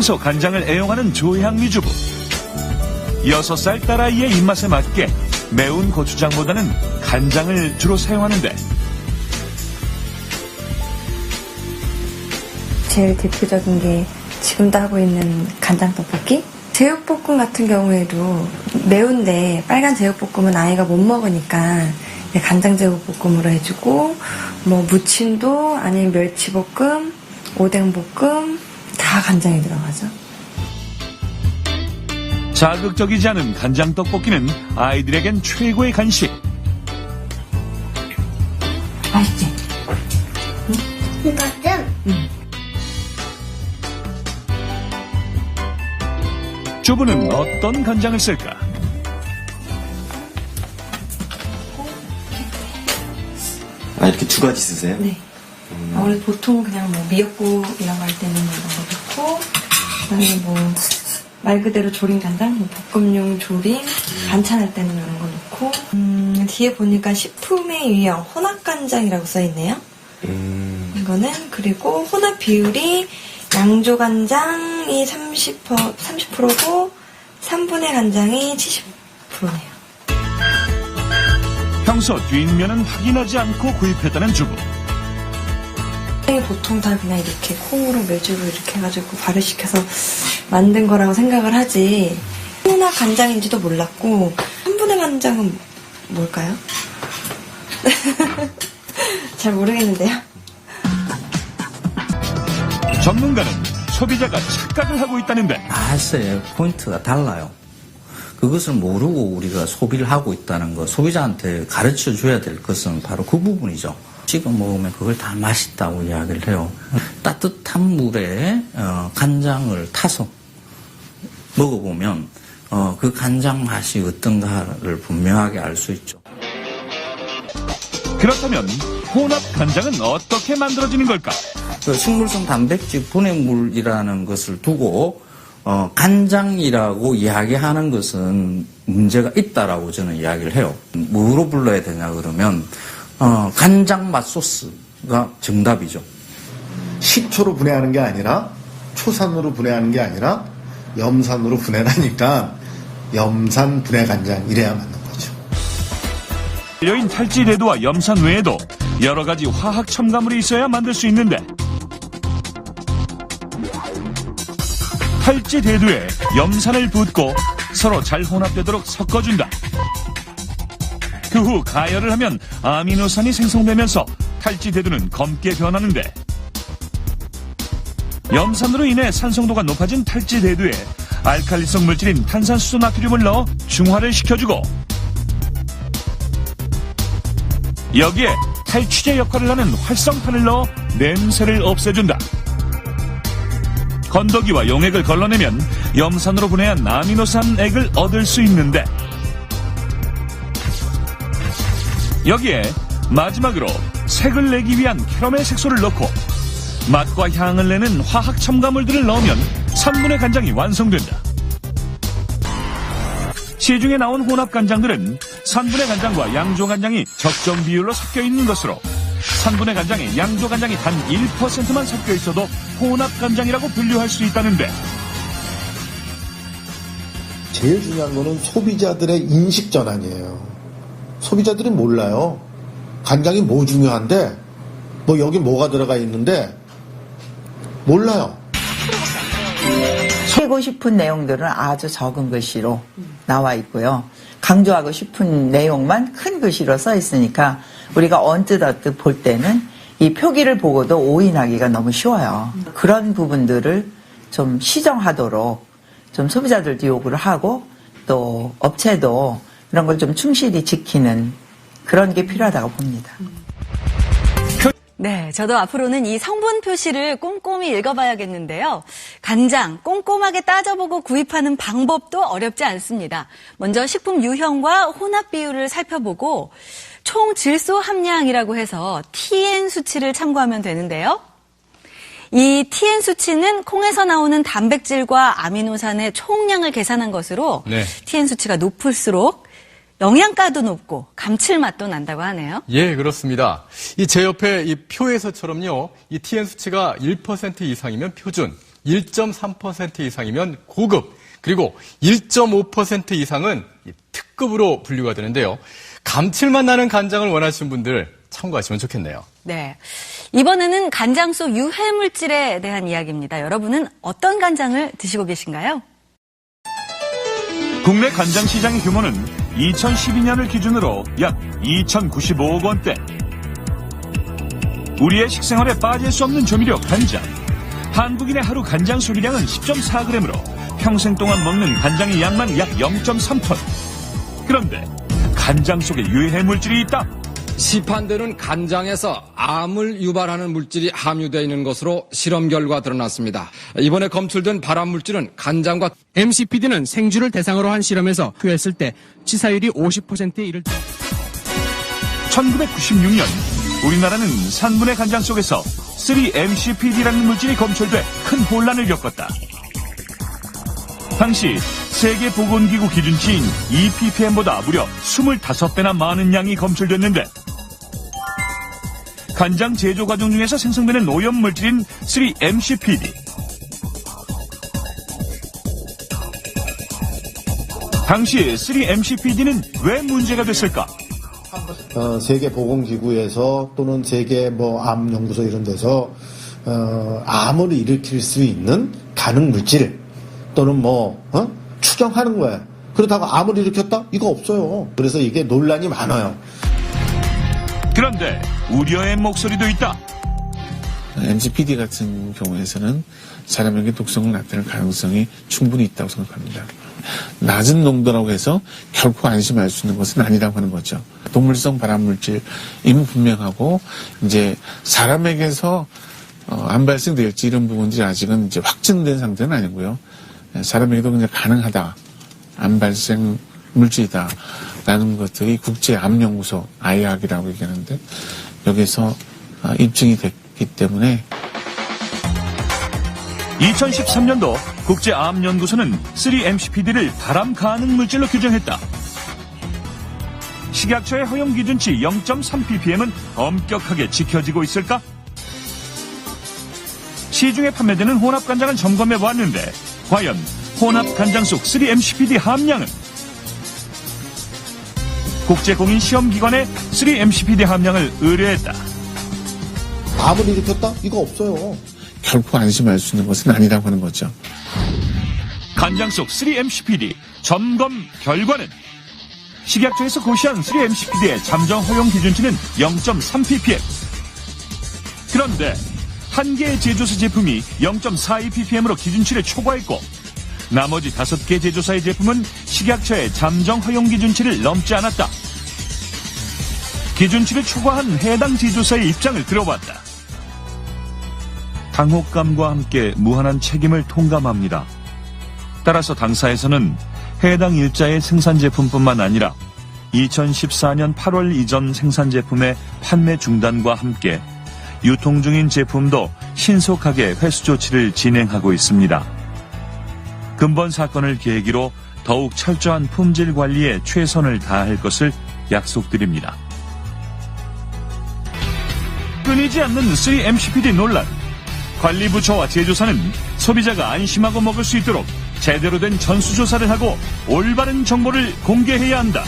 평소 간장을 애용하는 조향미 주부. 6살 딸아이의 입맛에 맞게 매운 고추장보다는 간장을 주로 사용하는데 제일 대표적인 게 지금도 하고 있는 간장떡볶이? 제육볶음 같은 경우에도 매운데 빨간 제육볶음은 아이가 못 먹으니까 간장 제육볶음으로 해주고 뭐 무침도 아니면 멸치볶음, 오뎅볶음 다 간장이 들어가죠. 자극적이지 않은 간장떡볶이는 아이들에겐 최고의 간식. 맛있지? 이거 좀. 주부는 어떤 간장을 쓸까? 아, 이렇게 두 가지 쓰세요? 네. 원래 보통 그냥 뭐 미역국 이런 거 할 때는 이런 거 넣고, 그다음에 뭐 말 그대로 조림 간장, 뭐 볶음용 조림, 반찬할 때는 이런 거 넣고, 뒤에 보니까 식품의 유형 혼합 간장이라고 써 있네요. 이거는 그리고 혼합 비율이 양조 간장이 30%고 3분의 간장이 70%네요. 평소 뒷면은 확인하지 않고 구입했다는 주부. 보통 다 그냥 이렇게 콩으로 메주로 이렇게 해가지고 발효시켜서 만든 거라고 생각을 하지 혼합 간장인지도 몰랐고 3분의 간장은 뭘까요? 잘 모르겠는데요. 전문가는 소비자가 착각을 하고 있다는데 맛의 포인트가 달라요. 그것을 모르고 우리가 소비를 하고 있다는 거, 소비자한테 가르쳐 줘야 될 것은 바로 그 부분이죠. 지금 먹으면 그걸 다 맛있다고 이야기를 해요. 따뜻한 물에 간장을 타서 먹어보면 그 간장 맛이 어떤가를 분명하게 알 수 있죠. 그렇다면 혼합 간장은 어떻게 만들어지는 걸까? 그 식물성 단백질 분해물이라는 것을 두고 간장이라고 이야기하는 것은 문제가 있다라고 저는 이야기를 해요. 뭐로 불러야 되냐 그러면 간장 맛 소스가 정답이죠. 식초로 분해하는 게 아니라 초산으로 분해하는 게 아니라 염산으로 분해하니까 염산 분해 간장 이래야 맞는 거죠. 여인 탈지대두와 염산 외에도 여러 가지 화학 첨가물이 있어야 만들 수 있는데 탈지대두에 염산을 붓고 서로 잘 혼합되도록 섞어준다. 그 후 가열을 하면 아미노산이 생성되면서 탈지대두는 검게 변하는데 염산으로 인해 산성도가 높아진 탈지대두에 알칼리성 물질인 탄산수소 나트륨을 넣어 중화를 시켜주고 여기에 탈취제 역할을 하는 활성탄을 넣어 냄새를 없애준다. 건더기와 용액을 걸러내면 염산으로 분해한 아미노산액을 얻을 수 있는데 여기에 마지막으로 색을 내기 위한 캐러멜 색소를 넣고 맛과 향을 내는 화학 첨가물들을 넣으면 3분의 간장이 완성된다. 시중에 나온 혼합 간장들은 3분의 간장과 양조 간장이 적정 비율로 섞여 있는 것으로 3분의 간장에 양조 간장이 단 1%만 섞여 있어도 혼합 간장이라고 분류할 수 있다는데 제일 중요한 거는 소비자들의 인식 전환이에요. 소비자들이 몰라요. 간장이 뭐 중요한데 뭐 여기 뭐가 들어가 있는데 몰라요. 하고 싶은 내용들은 아주 적은 글씨로 나와 있고요. 강조하고 싶은 내용만 큰 글씨로 써 있으니까 우리가 언뜻 볼 때는 이 표기를 보고도 오인하기가 너무 쉬워요. 그런 부분들을 좀 시정하도록 좀 소비자들도 요구를 하고 또 업체도 이런 걸 좀 충실히 지키는 그런 게 필요하다고 봅니다. 네, 저도 앞으로는 이 성분 표시를 꼼꼼히 읽어봐야겠는데요. 간장 꼼꼼하게 따져보고 구입하는 방법도 어렵지 않습니다. 먼저 식품 유형과 혼합 비율을 살펴보고 총 질소 함량이라고 해서 TN 수치를 참고하면 되는데요. 이 TN 수치는 콩에서 나오는 단백질과 아미노산의 총량을 계산한 것으로 TN 수치가 높을수록 영양가도 높고 감칠맛도 난다고 하네요. 예, 그렇습니다. 제 옆에 이 표에서처럼요, 이 TN 수치가 1% 이상이면 표준, 1.3% 이상이면 고급, 그리고 1.5% 이상은 특급으로 분류가 되는데요. 감칠맛 나는 간장을 원하시는 분들 참고하시면 좋겠네요. 네. 이번에는 간장 속 유해 물질에 대한 이야기입니다. 여러분은 어떤 간장을 드시고 계신가요? 국내 간장 시장의 규모는 2012년을 기준으로 약 2,095억 원대. 우리의 식생활에 빠질 수 없는 조미료 간장. 한국인의 하루 간장 소비량은 10.4g으로 평생 동안 먹는 간장의 양만 약 0.3톤. 그런데 간장 속에 유해 물질이 있다. 시판되는 간장에서 암을 유발하는 물질이 함유되어 있는 것으로 실험 결과 드러났습니다. 이번에 검출된 발암 물질은 간장과 MCPD는 생쥐를 대상으로 한 실험에서 투여했을 때 치사율이 50%에 이를 1996년 우리나라는 산분해 간장 속에서 3-MCPD라는 물질이 검출돼 큰 혼란을 겪었다. 당시 세계보건기구 기준치인 EPPM보다 무려 25배나 많은 양이 검출됐는데 간장 제조 과정 중에서 생성되는 오염 물질인 3-MCPD. 당시 3-MCPD는 왜 문제가 됐을까? 세계보건기구에서 또는 세계 암연구소 이런 데서 암을 일으킬 수 있는 가능 물질 또는 추정하는 거예요. 그러다가 암을 일으켰다? 이거 없어요. 그래서 이게 논란이 많아요. 그런데 우려의 목소리도 있다. MCPD 같은 경우에서는 사람에게 독성을 나타낼 가능성이 충분히 있다고 생각합니다. 낮은 농도라고 해서 결코 안심할 수 있는 것은 아니라고 하는 거죠. 동물성 발암물질 이미 분명하고 이제 사람에게서 안 발생될지 이런 부분들이 아직은 이제 확증된 상태는 아니고요. 사람에게도 그냥 가능하다, 암 발생 물질이다라는 것들이 국제암연구소 IARC이라고 얘기하는데 여기서 입증이 됐기 때문에 2013년도 국제암연구소는 3-MCPD를 발암 가능 물질로 규정했다. 식약처의 허용 기준치 0.3ppm은 엄격하게 지켜지고 있을까? 시중에 판매되는 혼합 간장을 점검해 봤는데 과연 혼합 간장 속 3-MCPD 함량은? 국제공인시험기관에 3-MCPD 함량을 의뢰했다. 암을 일으켰다? 이거 없어요. 결코 안심할 수 있는 것은 아니라고 하는 거죠. 간장 속 3-MCPD 점검 결과는 식약처에서 고시한 3-MCPD의 잠정 허용 기준치는 0.3ppm. 그런데 한 개의 제조사 제품이 0.42ppm으로 기준치를 초과했고 나머지 5개 제조사의 제품은 식약처의 잠정 허용 기준치를 넘지 않았다. 기준치를 초과한 해당 제조사의 입장을 들어봤다. 당혹감과 함께 무한한 책임을 통감합니다. 따라서 당사에서는 해당 일자의 생산 제품뿐만 아니라 2014년 8월 이전 생산 제품의 판매 중단과 함께 유통 중인 제품도 신속하게 회수 조치를 진행하고 있습니다. 근본 사건을 계기로 더욱 철저한 품질 관리에 최선을 다할 것을 약속드립니다. 끊이지 않는 3-MCPD 논란. 관리부처와 제조사는 소비자가 안심하고 먹을 수 있도록 제대로 된 전수조사를 하고 올바른 정보를 공개해야 한다.